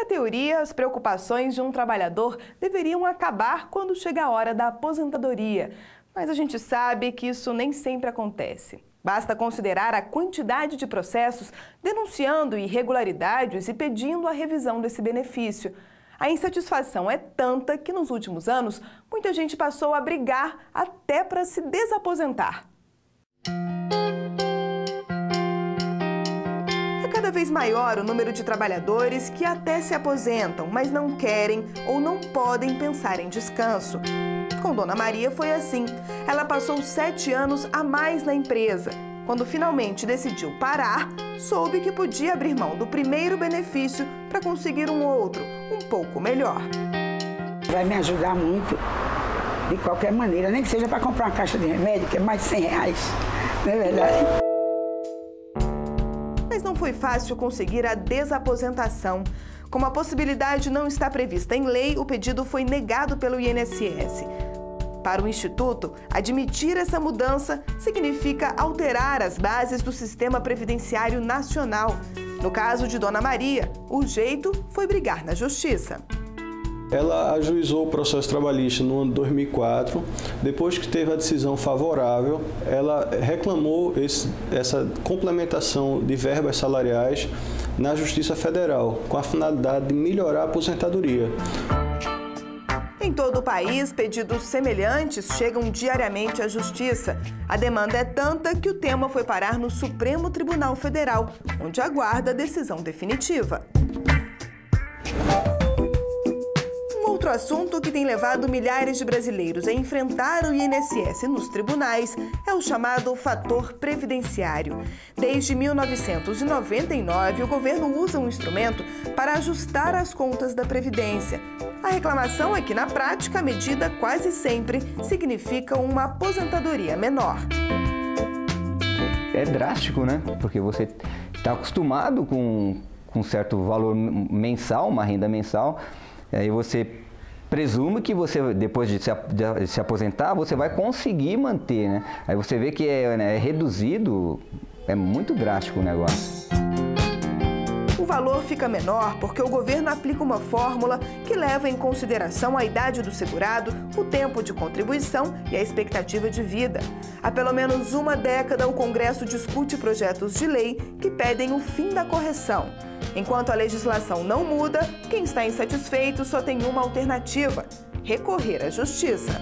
Na teoria, as preocupações de um trabalhador deveriam acabar quando chega a hora da aposentadoria. Mas a gente sabe que isso nem sempre acontece. Basta considerar a quantidade de processos denunciando irregularidades e pedindo a revisão desse benefício. A insatisfação é tanta que nos últimos anos, muita gente passou a brigar até para se desaposentar. É cada vez maior o número de trabalhadores que até se aposentam, mas não querem ou não podem pensar em descanso. Com Dona Maria foi assim. Ela passou 7 anos a mais na empresa. Quando finalmente decidiu parar, soube que podia abrir mão do primeiro benefício para conseguir um outro, um pouco melhor. Vai me ajudar muito, de qualquer maneira, nem que seja para comprar uma caixa de remédio, que é mais de 100 reais, não é verdade? Mas não foi fácil conseguir a desaposentação. Como a possibilidade não está prevista em lei, o pedido foi negado pelo INSS. Para o Instituto, admitir essa mudança significa alterar as bases do sistema previdenciário nacional. No caso de Dona Maria, o jeito foi brigar na Justiça. Ela ajuizou o processo trabalhista no ano 2004. Depois que teve a decisão favorável, ela reclamou essa complementação de verbas salariais na Justiça Federal, com a finalidade de melhorar a aposentadoria. Em todo o país, pedidos semelhantes chegam diariamente à Justiça. A demanda é tanta que o tema foi parar no Supremo Tribunal Federal, onde aguarda a decisão definitiva. Outro assunto que tem levado milhares de brasileiros a enfrentar o INSS nos tribunais é o chamado fator previdenciário. Desde 1999, o governo usa um instrumento para ajustar as contas da Previdência. A reclamação é que, na prática, a medida quase sempre significa uma aposentadoria menor. É drástico, né? Porque você está acostumado com um certo valor mensal, uma renda mensal, aí você presume que você, depois de se aposentar, você vai conseguir manter, né? Aí você vê que é reduzido, é muito drástico o negócio. O valor fica menor porque o governo aplica uma fórmula que leva em consideração a idade do segurado, o tempo de contribuição e a expectativa de vida. Há pelo menos uma década, o Congresso discute projetos de lei que pedem o fim da correção. Enquanto a legislação não muda, quem está insatisfeito só tem uma alternativa: recorrer à Justiça.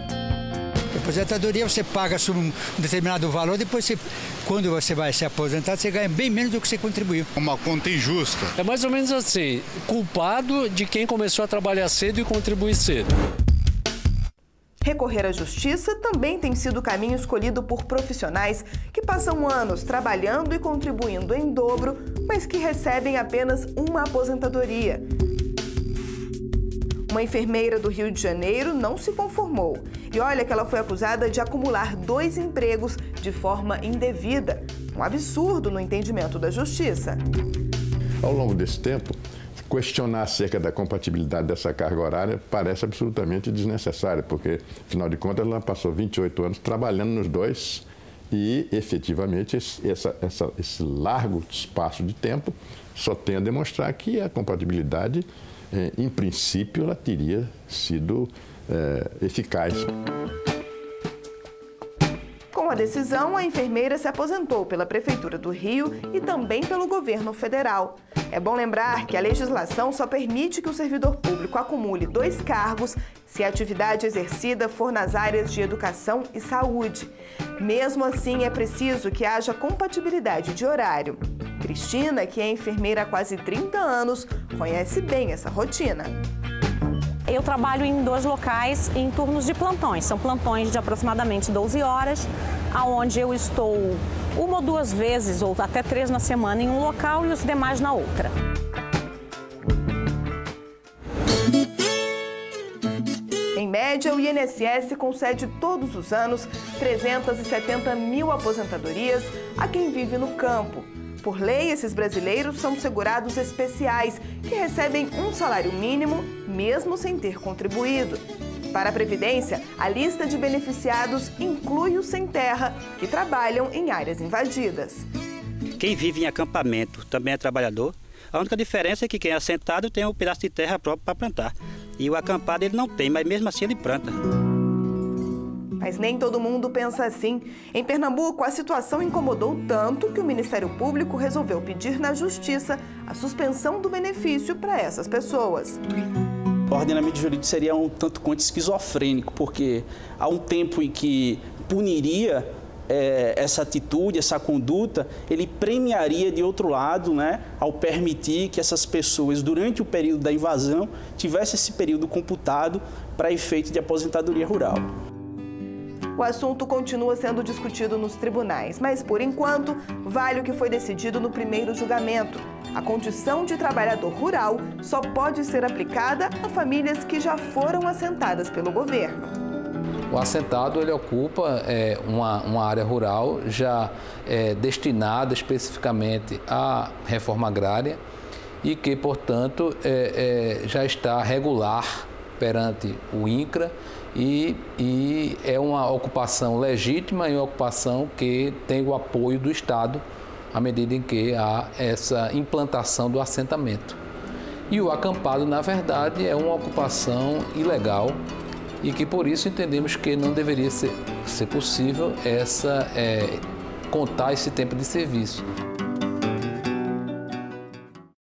A aposentadoria você paga um determinado valor, depois quando você vai se aposentar, você ganha bem menos do que você contribuiu. Uma conta injusta. É mais ou menos assim, culpado de quem começou a trabalhar cedo e contribuir cedo. Recorrer à Justiça também tem sido o caminho escolhido por profissionais que passam anos trabalhando e contribuindo em dobro, mas que recebem apenas uma aposentadoria. Uma enfermeira do Rio de Janeiro não se conformou. E olha que ela foi acusada de acumular 2 empregos de forma indevida. Um absurdo no entendimento da Justiça. Ao longo desse tempo, questionar acerca da compatibilidade dessa carga horária parece absolutamente desnecessário, porque, afinal de contas, ela passou 28 anos trabalhando nos dois e, efetivamente, esse largo espaço de tempo só tem a demonstrar que a compatibilidade, em princípio, ela teria sido eficaz. Com a decisão, a enfermeira se aposentou pela Prefeitura do Rio e também pelo governo federal. É bom lembrar que a legislação só permite que o servidor público acumule 2 cargos se a atividade exercida for nas áreas de educação e saúde. Mesmo assim, é preciso que haja compatibilidade de horário. Cristina, que é enfermeira há quase 30 anos, conhece bem essa rotina. Eu trabalho em 2 locais em turnos de plantões. São plantões de aproximadamente 12 horas, onde eu estou 1 ou 2 vezes, ou até 3 na semana em um local e os demais na outra. Em média, o INSS concede todos os anos 370 mil aposentadorias a quem vive no campo. Por lei, esses brasileiros são segurados especiais, que recebem um salário mínimo, mesmo sem ter contribuído. Para a Previdência, a lista de beneficiados inclui os sem terra, que trabalham em áreas invadidas. Quem vive em acampamento também é trabalhador, A única diferença é que quem é assentado tem um pedaço de terra próprio para plantar. E o acampado ele não tem, mas mesmo assim ele planta. Mas nem todo mundo pensa assim. Em Pernambuco, a situação incomodou tanto que o Ministério Público resolveu pedir na Justiça a suspensão do benefício para essas pessoas. O ordenamento jurídico seria um tanto quanto esquizofrênico, porque há um tempo em que puniria essa atitude, essa conduta, ele premiaria de outro lado, né, ao permitir que essas pessoas, durante o período da invasão, tivessem esse período computado para efeito de aposentadoria rural. O assunto continua sendo discutido nos tribunais, mas, por enquanto, vale o que foi decidido no primeiro julgamento. A condição de trabalhador rural só pode ser aplicada a famílias que já foram assentadas pelo governo. O assentado ele ocupa uma área rural já destinada especificamente à reforma agrária e que, portanto, já está regular perante o INCRA e é uma ocupação legítima e uma ocupação que tem o apoio do Estado à medida em que há essa implantação do assentamento. E o acampado, na verdade, é uma ocupação ilegal e que, por isso, entendemos que não deveria ser possível contar esse tempo de serviço.